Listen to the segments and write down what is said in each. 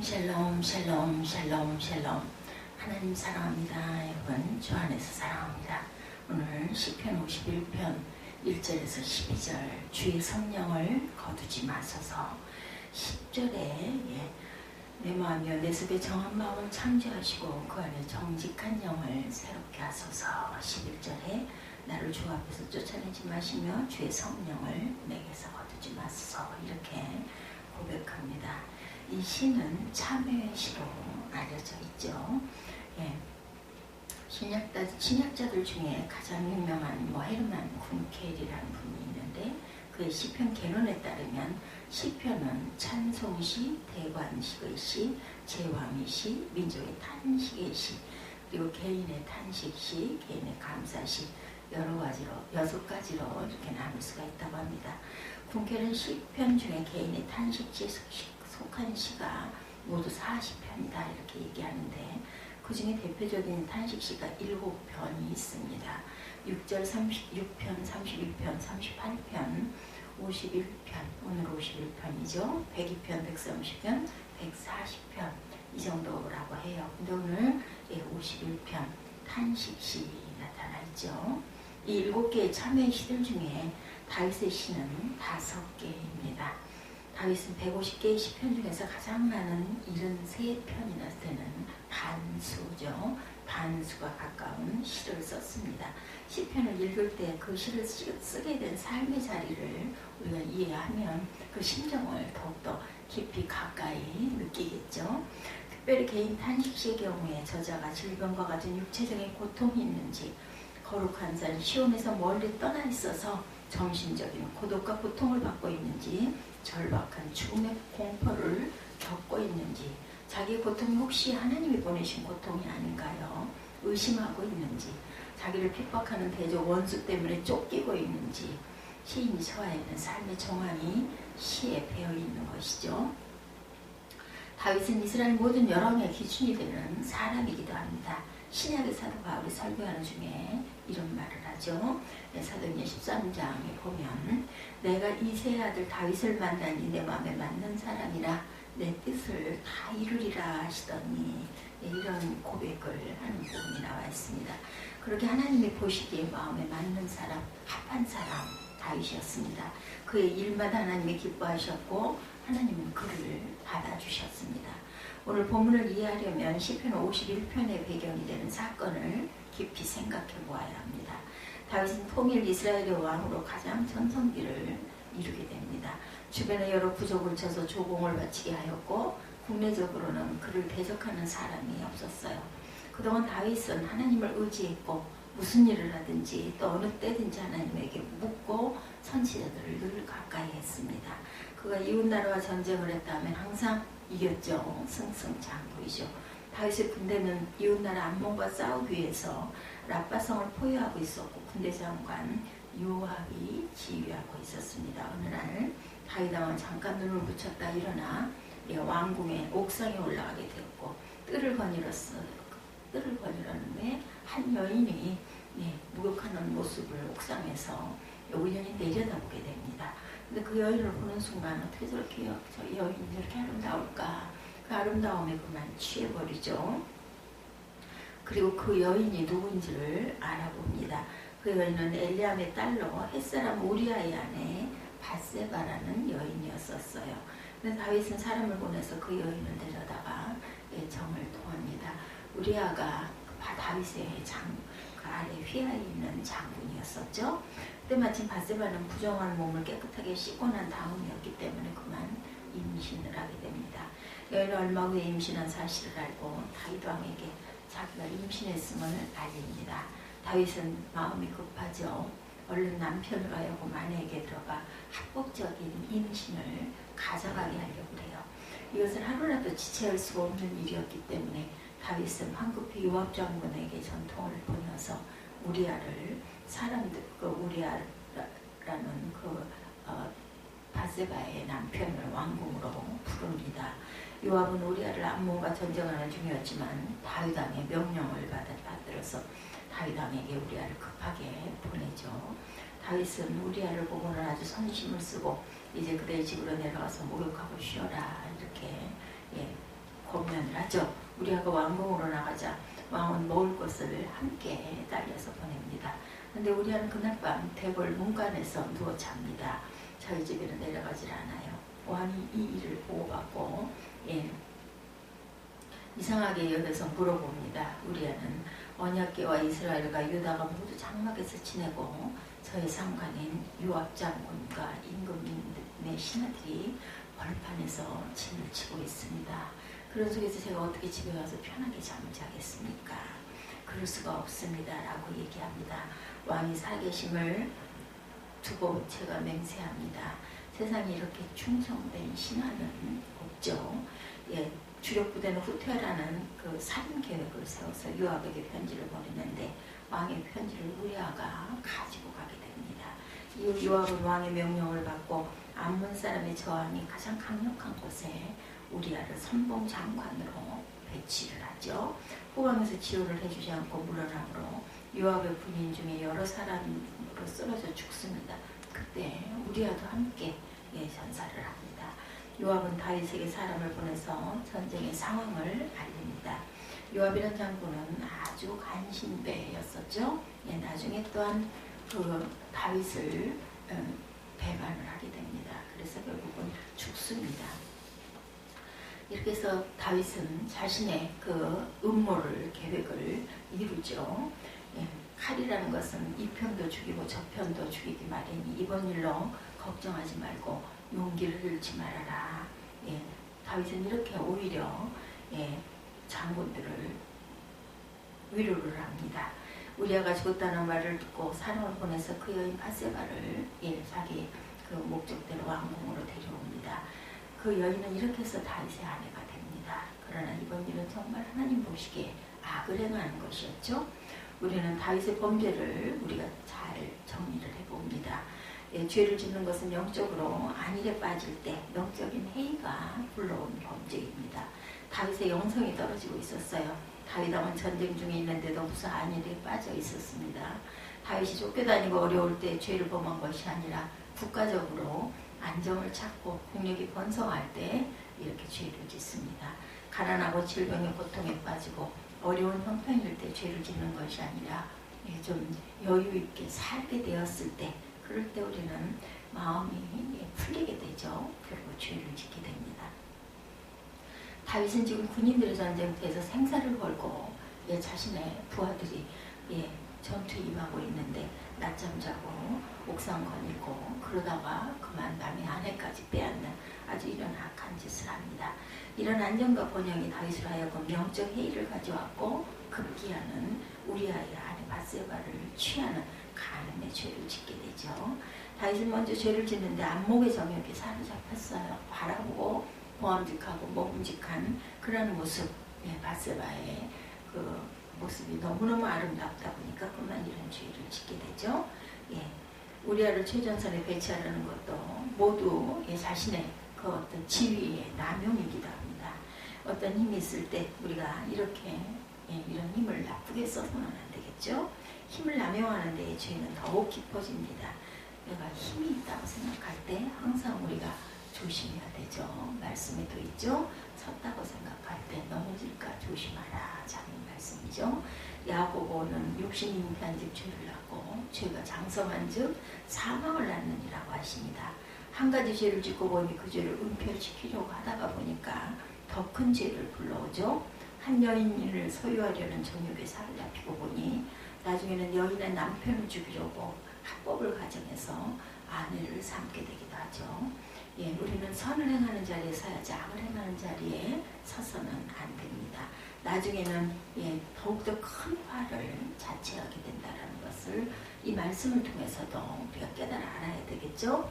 샬롬 샬롬 샬롬 샬롬. 하나님 사랑합니다. 여러분 주 안에서 사랑합니다. 오늘 시편 51편 1절에서 12절 주의 성령을 거두지 마소서. 10절에 내 마음이여 내 속에 정한 마음을 창조하시고 그 안에 정직한 영을 새롭게 하소서. 11절에 나를 주 앞에서 쫓아내지 마시며 주의 성령을 내게서 거두지 마소서. 이렇게 고백합니다. 이 시는 참회의 시로 알려져 있죠. 신약자들 중에 가장 유명한 헤르만 군켈이라는 분이 있는데 그의 시편 개론에 따르면 시편은 찬송시, 대관식의 시, 제왕의 시, 민족의 탄식의 시, 그리고 개인의 탄식시, 개인의 감사시 여러 가지로 6가지로 이렇게 나눌 수가 있다고 합니다. 군켈은 시편 중에 개인의 탄식시에 속한 시가 모두 40편이다 이렇게 얘기하는데 그 중에 대표적인 탄식시가 7편이 있습니다. 6절 36편, 32편, 38편, 51편, 오늘 51편이죠. 102편, 130편, 140편 이 정도라고 해요. 근데 오늘 51편 탄식시 나타나 있죠. 이 7개의 참회의 시들 중에 다윗의 시는 5개입니다. 다윗은 150개의 시편 중에서 가장 많은 73편이나 되는 반수죠. 반수가 가까운 시를 썼습니다. 시편을 읽을 때 그 시를 쓰게 된 삶의 자리를 우리가 이해하면 그 심정을 더욱더 깊이 가까이 느끼겠죠. 특별히 개인 탄식시의 경우에 저자가 질병과 같은 육체적인 고통이 있는지, 거룩한 산 시온에서 멀리 떠나 있어서 정신적인 고독과 고통을 받고 있는지, 절박한 죽음의 공포를 겪고 있는지, 자기의 고통이 혹시 하나님이 보내신 고통이 아닌가요? 의심하고 있는지, 자기를 핍박하는 대적 원수 때문에 쫓기고 있는지, 시인이 처해 있는 삶의 정황이 시에 배어 있는 것이죠. 다윗은 이스라엘 모든 여론의 기준이 되는 사람이기도 합니다. 신약의 사도 바울이 설교하는 중에 이런 말을 하죠. 사도행전 13장에 보면 내가 이새의 아들 다윗을 만나니 내 마음에 맞는 사람이라 내 뜻을 다 이루리라 하시더니 이런 고백을 하는 부분이 나와 있습니다. 그렇게 하나님이 보시기에 마음에 맞는 사람, 합한 사람 다윗이었습니다. 그의 일마다 하나님이 기뻐하셨고 하나님은 그를 받아주셨습니다. 오늘 본문을 이해하려면 시편 51편의 배경이 되는 사건을 깊이 생각해 보아야 합니다. 다윗은 통일 이스라엘의 왕으로 가장 전성기를 이루게 됩니다. 주변에 여러 부족을 쳐서 조공을 바치게 하였고 국내적으로는 그를 대적하는 사람이 없었어요. 그동안 다윗은 하나님을 의지했고 무슨 일을 하든지 또 어느 때든지 하나님에게 묻고 선지자들을 늘 가까이 했습니다. 그가 이웃나라와 전쟁을 했다면 항상 이겼죠. 승승장구이죠. 다윗의 군대는 이웃나라 암몬과 싸우기 위해서 라빠성을 포위하고 있었고 군대장관 요압이 지휘하고 있었습니다. 어느 날 다윗 왕은 잠깐 눈을 붙였다 일어나 왕궁의 옥상에 올라가게 되었고 뜰을 거닐었는데 한 여인이 목욕하는 모습을 옥상에서 우연히 내려다보게 됩니다. 근데 그 여인을 보는 순간 어떻게 저렇게 저 여인이 저렇게 아름다울까? 그 아름다움에 그만 취해버리죠. 그리고 그 여인이 누군지를 알아봅니다. 그 여인은 엘리암의 딸로 햇사람 우리아의 아내 밧세바라는 여인이었었어요. 근데 다윗은 사람을 보내서 그 여인을 데려다가 정을 토합니다. 우리아가 다윗의 그 아래 휘하에 있는 장군이었었죠. 그때 마침 밧세바는 부정한 몸을 깨끗하게 씻고 난 다음이었기 때문에 그만 임신을 하게 됩니다. 여인은 얼마 후에 임신한 사실을 알고 다윗 왕에게 자기가 임신했음을 알립니다. 다윗은 마음이 급하죠. 얼른 남편을 하여금 아내에게 들어가 합법적인 임신을 가져가게 하려고 해요. 이것은 하루라도 지체할 수가 없는 일이었기 때문에 다윗은 황급히 요압 장군에게 전통을 보내서 우리아를 우리아라는 밧세바의 남편을 왕궁으로 부릅니다. 요압은 우리아를 암몬과 전쟁하는 중이었지만 다윗 왕의 명령을 받들어서 다윗 왕에게 우리아를 급하게 보내죠. 다윗은 우리아를 보고는 아주 선심을 쓰고 이제 그대의 집으로 내려가서 목욕하고 쉬어라 이렇게 하죠. 우리아가 왕궁으로 나가자 왕은 먹을 것을 함께 딸려서 보냅니다. 근데 우리아는 그날 밤 대궐 문간에서 누워 잡니다. 저희 집에는 내려가질 않아요. 왕이 이 일을 보고받고 이상하게 여겨서 물어봅니다. 우리아는 언약궤와 이스라엘과 유다가 모두 장막에서 지내고 저희 상관인 요압 장군과 임금님의 신하들이 벌판에서 진을 치고 있습니다. 그런 속에서 제가 어떻게 집에 가서 편하게 잠을 자겠습니까? 그럴 수가 없습니다. 라고 얘기합니다. 왕이 살계심을 두고 제가 맹세합니다. 세상에 이렇게 충성된 신하는 없죠. 주력 부대는 후퇴라는 그 살인 계획을 세워서 요압에게 편지를 보냈는데 왕의 편지를 우리아가 가지고 가게 됩니다. 이 요압은 왕의 명령을 받고 암몬 사람의 저항이 가장 강력한 곳에 우리아를 선봉 장관으로 배치를 하죠. 후방에서 지원을 해주지 않고 물러나므로 요압의 군인 중에 여러 사람으로 쓰러져 죽습니다. 그때 우리아도 함께 전사를 합니다. 요압은 다윗에게 사람을 보내서 전쟁의 상황을 알립니다. 요압이란 장군은 아주 간신배였었죠. 나중에 또한 그 다윗을 배반을 하게 됩니다. 그래서 결국은 죽습니다. 이렇게 해서 다윗은 자신의 그 음모를 계획을 이루죠. 칼이라는 것은 이 편도 죽이고 저 편도 죽이기 마련이니 이번 일로 걱정하지 말고 용기를 잃지 말아라. 다윗은 이렇게 오히려 장군들을 위로를 합니다. 우리아가 죽었다는 말을 듣고 사람을 보내서 그 여인 바세바를 자기 그 목적대로 왕궁으로 데려옵니다. 그 여인은 이렇게 해서 다윗의 아내가 됩니다. 그러나 이번 일은 정말 하나님 보시기에 악을 행하는 것이었죠. 우리는 다윗의 범죄를 우리가 잘 정리를 해봅니다. 죄를 짓는 것은 영적으로 안일에 빠질 때 영적인 해이가 불러온 범죄입니다. 다윗의 영성이 떨어지고 있었어요. 다윗 왕은 전쟁 중에 있는데도 무슨 안일에 빠져 있었습니다. 다윗이 쫓겨다니고 어려울 때 죄를 범한 것이 아니라 국가적으로 안정을 찾고 국력이 번성할 때 이렇게 죄를 짓습니다. 가난하고 질병의 고통에 빠지고 어려운 형편일 때 죄를 짓는 것이 아니라 좀 여유 있게 살게 되었을 때 그럴 때 우리는 마음이 풀리게 되죠. 그리고 죄를 짓게 됩니다. 다윗은 지금 군인들의 전쟁터에서 생사를 걸고 자신의 부하들이 전투에 임하고 있는데 낮잠 자고 옥상 거닐고 그러다가 그만 남의 아내까지 빼앗는 아주 이런 악한 짓을 합니다. 이런 안정과 번영이 다윗으로 하여금 영적 해이를 가져왔고 급기야는 우리아의 아내 바세바를 취하는 간음의 죄를 짓게 되죠. 다윗은 먼저 죄를 짓는데 안목의 정욕에 사로잡혔어요. 바라보고 보암직하고 먹음직한 그런 모습, 바세바의 그 모습이 너무너무 아름답다 보니까 그만 이런 죄를 짓게 되죠. 우리아를 최전선에 배치하려는 것도 모두 자신의 그 어떤 지위의 남용이기도 합니다. 어떤 힘이 있을 때 우리가 이렇게 이런 힘을 나쁘게 써서는 안 되겠죠. 힘을 남용하는 데의 죄는 더욱 깊어집니다. 내가 힘이 있다고 생각할 때 항상 우리가 조심해야 되죠. 말씀에도 있죠. 섰다고 생각할 때 넘어질까 조심하라. 자는 말씀이죠. 야고보는 육신이 잉태한즉 죄를 낳고 죄가 장성한즉 사망을 낳느니라고 하십니다. 한 가지 죄를 짓고 보니 그 죄를 은폐시키려고 하다가 보니까 더 큰 죄를 불러오죠. 한 여인을 소유하려는 정욕에 사로잡히고 보니 나중에는 여인의 남편을 죽이려고 합법을 가정해서 아내를 삼게 되기도 하죠. 우리는 선을 행하는 자리에 서야지 악을 행하는 자리에 서서는 안 됩니다. 나중에는 더욱더 큰 화를 자초하게 된다는 것을 이 말씀을 통해서도 우리가 깨달아 알아야 되겠죠.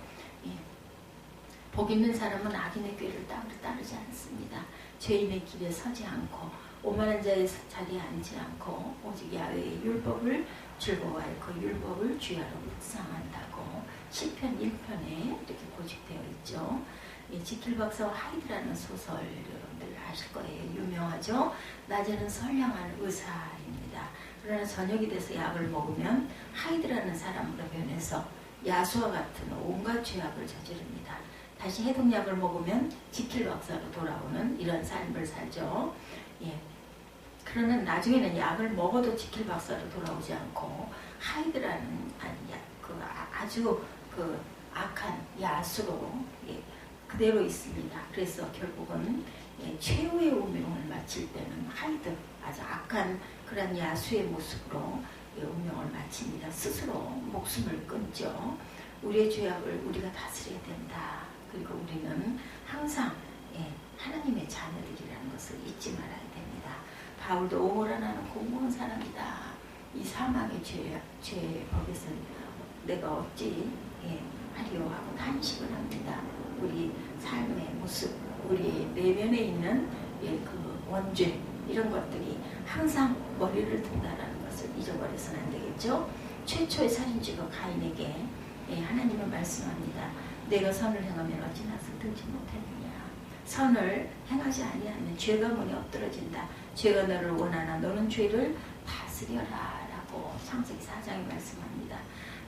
복 있는 사람은 악인의 꾀를 따르지 않습니다. 죄인의 길에 서지 않고 오만한 자의 자리에 앉지 않고 오직 야훼의 율법을 즐거워하여 그 율법을 주야로 묵상한다고 시편 1편에 이렇게 고집되어 있죠. 지킬 박사와 하이드라는 소설 여러분들 아실 거예요. 유명하죠. 낮에는 선량한 의사입니다. 그러나 저녁이 돼서 약을 먹으면 하이드라는 사람으로 변해서 야수와 같은 온갖 죄악을 저지릅니다. 다시 해독약을 먹으면 지킬박사로 돌아오는 이런 삶을 살죠. 예. 그러나 나중에는 약을 먹어도 지킬박사로 돌아오지 않고 하이드라는 아주 그 악한 야수로 그대로 있습니다. 그래서 결국은 최후의 운명을 마칠 때는 하이드, 아주 악한 그런 야수의 모습으로 운명을 마칩니다. 스스로 목숨을 끊죠. 우리의 죄악을 우리가 다스려야 된다. 그리고 우리는 항상 하나님의 자녀들이라는 것을 잊지 말아야 됩니다. 바울도 오호라 나는 공고한 사람이다. 이 사망의 죄법에서 내가 어찌 하리오 하고 탄식을 합니다. 우리 삶의 모습, 우리 내면에 있는 그 원죄 이런 것들이 항상 머리를 든다라는 것을 잊어버려서는 안 되겠죠. 최초의 살인죄가 가인에게 하나님은 말씀합니다. 내가 선을 행하면 어찌 나서 들지 못했느냐. 선을 행하지 아니하면 죄가 문에 엎드러진다. 죄가 너를 원하나 너는 죄를 다스려라 라고 창세기 4장에 말씀합니다.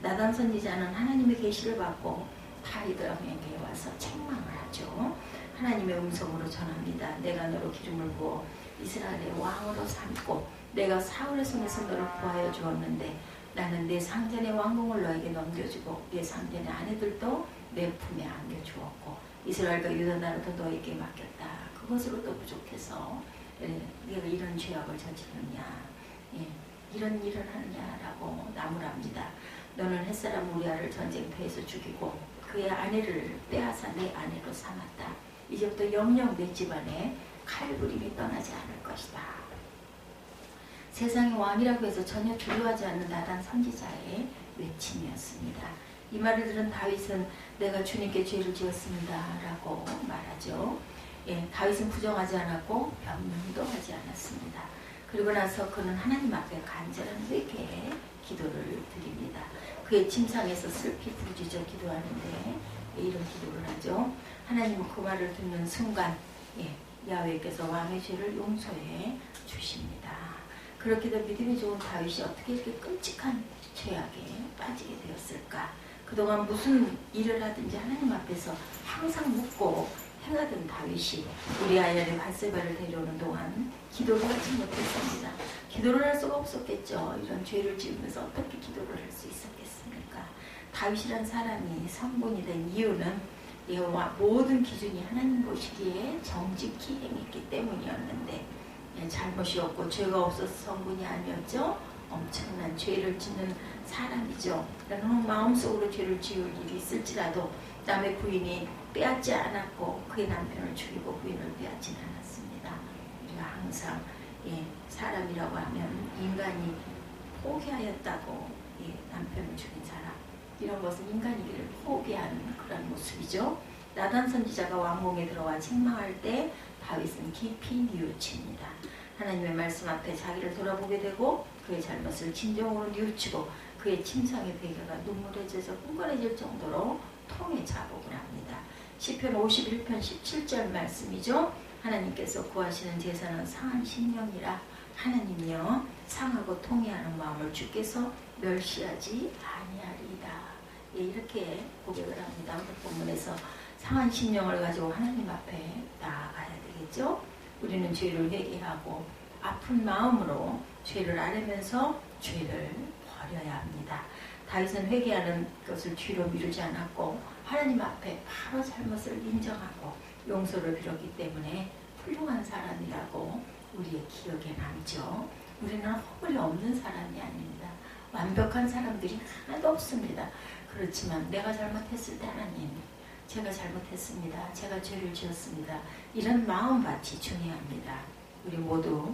나단 선지자는 하나님의 계시를 받고 다윗에게 와서 책망을 하죠. 하나님의 음성으로 전합니다. 내가 너로 기름을 부어 이스라엘의 왕으로 삼고 내가 사울의 손에서 너를 구하여 주었는데 나는 내 상전의 왕궁을 너에게 넘겨주고 내 상전의 아내들도 내 품에 안겨주었고 이스라엘과 유다 나라도 너에게 맡겼다. 그것으로도 부족해서 네가 이런 죄악을 저지르냐, 이런 일을 하느냐라고 나무랍니다. 너는 햇사람 우리아를 전쟁터에서 죽이고 그의 아내를 빼앗아 내 아내로 삼았다. 이제부터 영영 내 집안에 칼부림이 떠나지 않을 것이다. 세상의 왕이라고 해서 전혀 두려워하지 않는 나단 선지자의 외침이었습니다. 이 말을 들은 다윗은 내가 주님께 죄를 지었습니다 라고 말하죠. 다윗은 부정하지 않았고 변명도 하지 않았습니다. 그리고 나서 그는 하나님 앞에 간절한 회개의 기도를 드립니다. 그의 침상에서 슬피 부르짖어 기도하는데 이런 기도를 하죠. 하나님은 그 말을 듣는 순간 야훼께서 왕의 죄를 용서해 주십니다. 그렇게도 믿음이 좋은 다윗이 어떻게 이렇게 끔찍한 죄악에 빠지게 되었을까? 그동안 무슨 일을 하든지 하나님 앞에서 항상 묻고 행하던 다윗이 우리아의 밧세바를 데려오는 동안 기도를 하지 못했습니다. 기도를 할 수가 없었겠죠. 이런 죄를 지으면서 어떻게 기도를 할 수 있었겠습니까? 다윗이란 사람이 성군이 된 이유는 모든 기준이 하나님 보시기에 정직히 행했기 때문이었는데 잘못이 없고 죄가 없어서 성군이 아니었죠. 엄청난 죄를 짓는 사람이죠. 그러나 마음속으로 죄를 지을 일이 있을지라도 남의 부인이 빼앗지 않았고 그의 남편을 죽이고 부인을 빼앗지는 않았습니다. 우리가 항상 사람이라고 하면 인간이 포기하였다고 남편을 죽인 사람, 이런 것은 인간이기를 포기한 그런 모습이죠. 나단 선지자가 왕궁에 들어와 책망할 때 다윗은 깊이 뉘우칩니다. 하나님의 말씀 앞에 자기를 돌아보게 되고 그의 잘못을 진정으로 뉘우치고 그의 침상의 베개가 눈물에 젖어 흥건해질 정도로 통에 자복을 합니다. 시편 51편 17절 말씀이죠. 하나님께서 구하시는 제사는 상한 심령이라 하나님이여 상하고 통회하는 마음을 주께서 멸시하지 아니하리이다. 이렇게 고백을 합니다. 오늘 본문에서 상한 심령을 가지고 하나님 앞에 나아가야 되겠죠. 우리는 죄를 회개하고 아픈 마음으로 죄를 알면서 죄를 버려야 합니다. 다윗은 회개하는 것을 뒤로 미루지 않았고 하나님 앞에 바로 잘못을 인정하고 용서를 빌었기 때문에 훌륭한 사람이라고 우리의 기억에 남죠. 우리는 허물이 없는 사람이 아닙니다. 완벽한 사람들이 하나도 없습니다. 그렇지만 내가 잘못했을 때 하나님, 제가 잘못했습니다. 제가 죄를 지었습니다. 이런 마음밭이 중요합니다. 우리 모두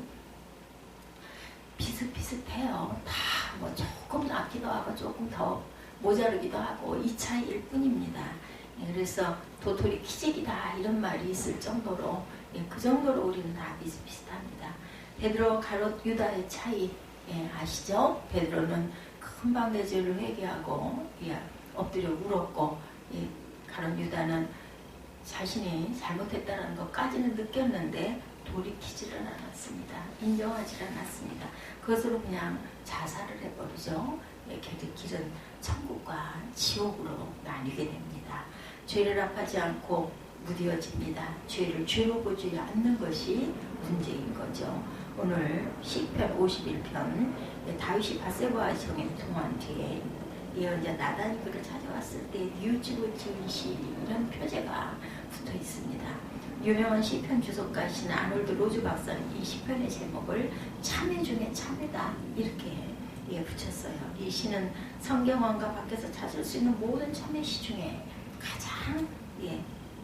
비슷비슷해요. 다 뭐 조금 낫기도 하고 조금 더 모자르기도 하고 이 차이일 뿐입니다. 그래서 도토리 키재기다 이런 말이 있을 정도로 그 정도로 우리는 다 비슷비슷합니다. 베드로와 가롯 유다의 차이 아시죠? 베드로는 금방 내 죄를 회개하고 엎드려 울었고 가롯 유다는 자신이 잘못했다는 것까지는 느꼈는데 돌이키지를 않았습니다. 인정하지 않았습니다. 그것으로 그냥 자살을 해버리죠. 길은 천국과 지옥으로 나뉘게 됩니다. 죄를 합하지 않고 무뎌집니다. 죄를 죄로 보지 않는 것이 문제인 거죠. 오늘 시편 51편 다윗이 밧세바와 정에 통한 뒤에 예언자 나단이 그를 찾아왔을 때 뉘우치고 지은 시 이런 표제가 붙어 있습니다. 유명한 시편 주석가이신 아놀드 로즈 박사는 이 시편의 제목을 참회 중에 참회다 이렇게 붙였어요. 이 시는 성경원과 밖에서 찾을 수 있는 모든 참회시 중에 가장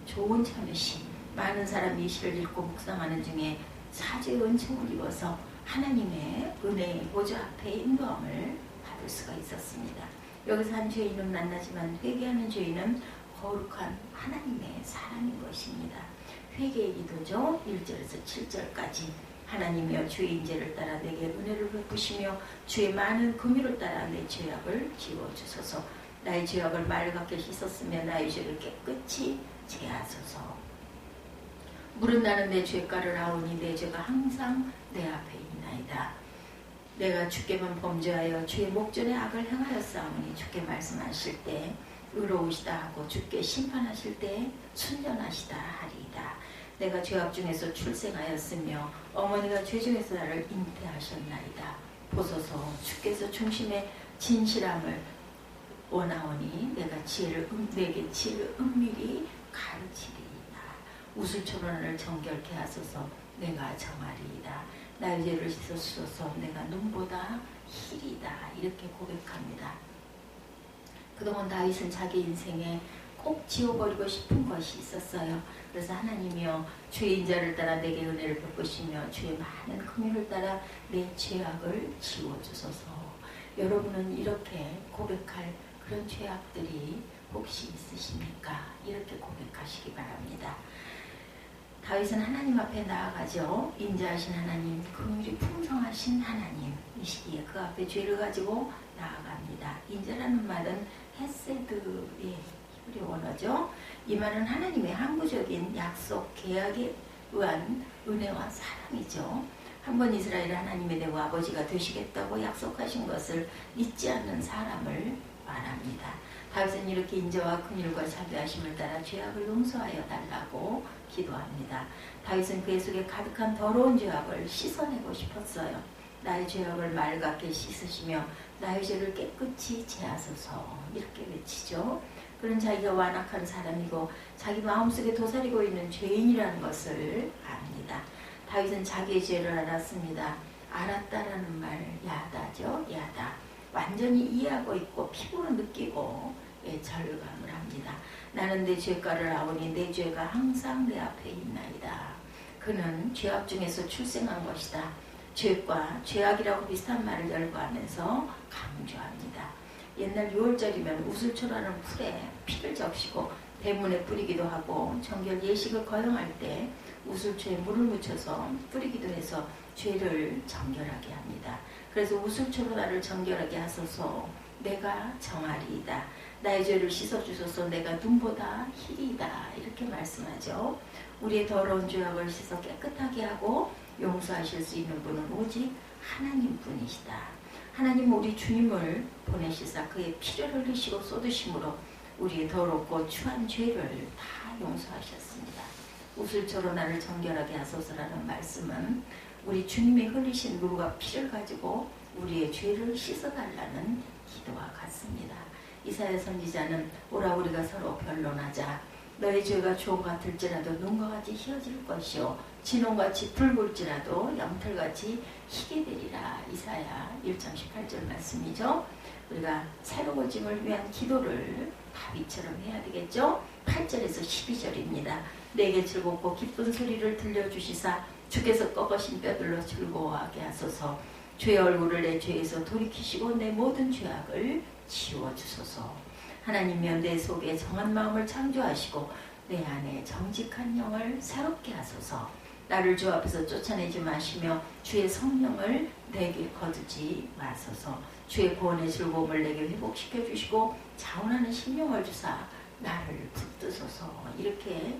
좋은 참회시. 많은 사람이 이 시를 읽고 묵상하는 중에 사죄의 은총을 입어서 하나님의 은혜의 보좌 앞에 인도함을 받을 수가 있었습니다. 여기서 한 죄인은 만나지만 회개하는 죄인은 거룩한 하나님의 사람인 것입니다. 회개의 기도죠. 1절에서 7절까지 하나님이여 주의 인재를 따라 내게 은혜를 베푸시며 주의 많은 긍휼을 따라 내 죄악을 지워주소서. 나의 죄악을 맑게 씻었으며 나의 죄를 깨끗이 제하소서. 물은 나는 내 죄가를 아오니 내 죄가 항상 내 앞에 있나이다. 내가 주께만 범죄하여 주의 목전에 악을 행하였사오니 주께 말씀하실 때 의로우시다 하고 주께 심판하실 때 순전하시다 하리이다. 내가 죄악 중에서 출생하였으며 어머니가 죄 중에서 나를 잉태하셨나이다. 보소서 주께서 중심의 진실함을 원하오니 내게 지혜를 은밀히 가르치리이다. 우슬초론을 정결케 하소서. 내가 정하리이다. 나의 죄를 씻어주소서. 내가 눈보다 희리다. 이렇게 고백합니다. 그동안 다윗은 자기 인생에 꼭 지워버리고 싶은 것이 있었어요. 그래서 하나님이여 주의 인자를 따라 내게 은혜를 베푸시며 주의 많은 긍휼을 따라 내 죄악을 지워주소서. 여러분은 이렇게 고백할 그런 죄악들이 혹시 있으십니까? 이렇게 고백하시기 바랍니다. 다윗은 하나님 앞에 나아가죠. 인자하신 하나님, 긍휼이 풍성하신 하나님, 이 시기에 그 앞에 죄를 가지고 나아갑니다. 인자라는 말은 헤세드의 히브리 원어죠. 이 말은 하나님의 항구적인 약속, 계약에 의한 은혜와 사랑이죠. 한번 이스라엘 하나님의 대우 아버지가 되시겠다고 약속하신 것을 잊지 않는 사람을 말합니다. 다윗은 이렇게 인자와 긍휼과 자비하심을 따라 죄악을 용서하여 달라고 기도합니다. 다윗은 그의 속에 가득한 더러운 죄악을 씻어내고 싶었어요. 나의 죄악을 맑게 씻으시며 나의 죄를 깨끗이 제하소서 이렇게 외치죠. 그는 자기가 완악한 사람이고 자기 마음속에 도사리고 있는 죄인이라는 것을 압니다. 다윗은 자기의 죄를 알았습니다. 알았다라는 말 야다죠. 야다. 완전히 이해하고 있고 피부로 느끼고 절감을 합니다. 나는 내 죄가를 아오니 내 죄가 항상 내 앞에 있나이다. 그는 죄악 중에서 출생한 것이다. 죄과 죄악이라고 비슷한 말을 열거하면서 강조합니다. 옛날 6월절이면 우슬초라는 풀에 피를 적시고 대문에 뿌리기도 하고 정결 예식을 거행할 때 우슬초에 물을 묻혀서 뿌리기도 해서 죄를 정결하게 합니다. 그래서 우슬초로 나를 정결하게 하소서. 내가 정하리이다. 나의 죄를 씻어주소서. 내가 눈보다 희리이다. 이렇게 말씀하죠. 우리의 더러운 죄악을 씻어 깨끗하게 하고 용서하실 수 있는 분은 오직 하나님뿐이시다. 하나님 우리 주님을 보내시사 그의 피를 흘리시고 쏟으심으로 우리의 더럽고 추한 죄를 다 용서하셨습니다. 우슬초로 나를 정결하게 하소서라는 말씀은 우리 주님이 흘리신 물과 피를 가지고 우리의 죄를 씻어달라는 기도와 같습니다. 이사야 선지자는 오라 우리가 서로 변론하자. 너의 죄가 주홍 같을지라도 눈과 같이 희어질 것이요 진홍같이 붉을지라도 양털같이 희게 되리라. 이사야 1장 18절 말씀이죠. 우리가 새로워짐을 위한 기도를 다윗처럼 해야 되겠죠. 8절에서 12절입니다. 내게 즐겁고 기쁜 소리를 들려주시사 주께서 꺾으신 뼈들로 즐거워하게 하소서. 죄의 얼굴을 내 죄에서 돌이키시고 내 모든 죄악을 지워주소서. 하나님이여 내 속에 정한 마음을 창조하시고 내 안에 정직한 영을 새롭게 하소서. 나를 주 앞에서 쫓아내지 마시며 주의 성령을 내게 거두지 마소서. 주의 구원의 즐거움을 내게 회복시켜 주시고 자원하는 심령을 주사 나를 붙드소서. 이렇게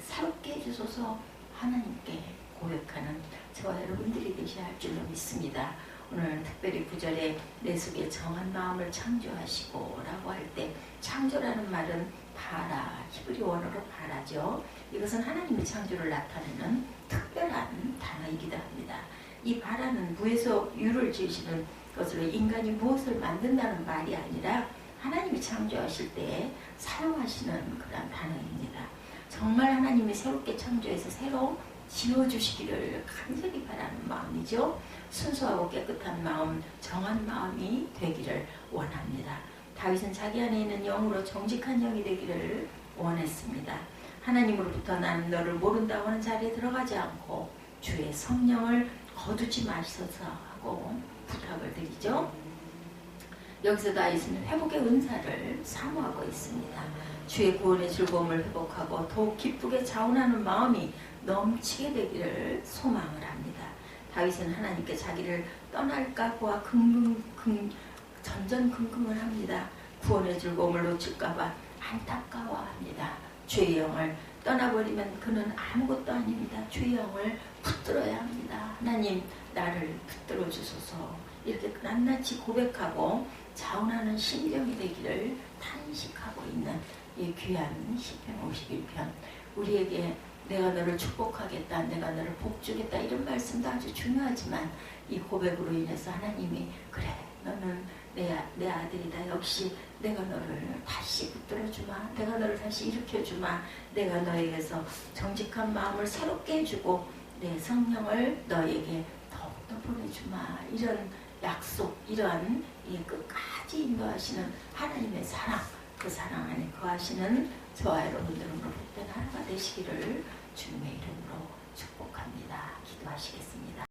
새롭게 해주소서. 하나님께 고백하는 저와 여러분들이 되셔야 할 줄로 믿습니다. 오늘 특별히 9절에 내 속에 정한 마음을 창조하시고 라고 할 때 창조라는 말은 바라, 히브리 원어로 바라죠. 이것은 하나님의 창조를 나타내는 특별한 단어이기도 합니다. 이 바라는 무에서 유를 지으시는 것으로 인간이 무엇을 만든다는 말이 아니라 하나님이 창조하실 때 사용하시는 그런 단어입니다. 정말 하나님이 새롭게 창조해서 새로 지어주시기를 간절히 바라는 마음이죠. 순수하고 깨끗한 마음, 정한 마음이 되기를 원합니다. 다윗은 자기 안에 있는 영으로 정직한 영이 되기를 원했습니다. 하나님으로부터 나는 너를 모른다고 하는 자리에 들어가지 않고 주의 성령을 거두지 마시소서 하고 부탁을 드리죠. 여기서 다윗은 회복의 은사를 사모하고 있습니다. 주의 구원의 즐거움을 회복하고 더욱 기쁘게 자원하는 마음이 넘치게 되기를 소망을 합니다. 다윗은 하나님께 자기를 떠날까 보아 전전긍긍을 합니다. 구원의 즐거움을 놓칠까봐 안타까워합니다. 주의 영을 떠나버리면 그는 아무것도 아닙니다. 주의 영을 붙들어야 합니다. 하나님 나를 붙들어 주소서. 이렇게 낱낱이 고백하고 자원하는 심정이 되기를 탄식하고 있는 이 귀한 시편 51편. 우리에게 내가 너를 축복하겠다, 내가 너를 복주겠다 이런 말씀도 아주 중요하지만 이 고백으로 인해서 하나님이 그래 너는 내 아들이다. 역시 내가 너를 다시 붙들어주마. 내가 너를 다시 일으켜주마. 내가 너에게서 정직한 마음을 새롭게 해주고 내 성령을 너에게 더욱더 보내주마. 이런 약속, 이런 끝까지 인도하시는 하나님의 사랑, 그 사랑 안에 거하시는 저와 여러분들은 복된 하루가 되시기를 주님의 이름으로 축복합니다. 기도하시겠습니다.